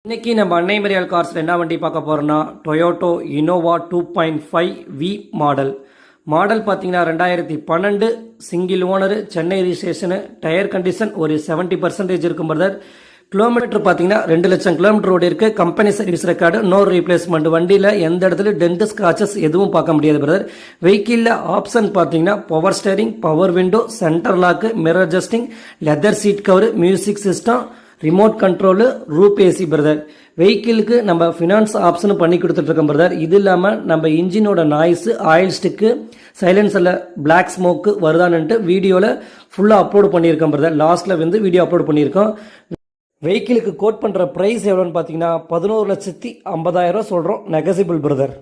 இன்னைக்கு நம்ம அன்னை மரியாள் கார்ஸில் என்ன வண்டி பார்க்க போகிறோம்னா டொயோட்டோ இனோவா 2.5 வி மாடல் பார்த்தீங்கன்னா 2012 single owner, Chennai ரிஜிஸ்ட்ரேஷனு, tyre condition ஒரு 70% இருக்கும் பிரதர். கிலோமீட்டர் பார்த்தீங்கன்னா 2 லட்சம் கிலோமீட்டர் ஓடி இருக்கு. Company service record, no replacement. வண்டியில் எந்த இடத்துல டென்ட் ஸ்கிராச்சஸ் எதுவும் பார்க்க முடியாது பிரதர். வெஹிக்கிளில் ஆப்ஷன் பார்த்தீங்கன்னா power steering, power window, centre lock, mirror adjusting, leather seat cover, music system, remote control, roof AC brother. வெஹிக்கிளுக்கு நம்ம ஃபினான்ஸ் ஆப்ஷனும் பண்ணி கொடுத்துட்ருக்கோம் பிரதர். இது இல்லாமல் நம்ம இன்ஜினோட நாய்ஸு, ஆயில் ஸ்டிக்கு, சைலன்சரில் பிளாக் ஸ்மோக்கு வருதான்ட்டு வீடியோவில் ஃபுல்லாக அப்லோட் பண்ணியிருக்கோம் பிரதர். லாஸ்ட்டில் வந்து வீடியோ அப்லோட் பண்ணியிருக்கோம். வெஹிக்கிளுக்கு கோட் பண்ணுற ப்ரைஸ் எவ்வளோன்னு பார்த்தீங்கன்னா 11,50,000 சொல்கிறோம். நெகசிபிள் பிரதர்.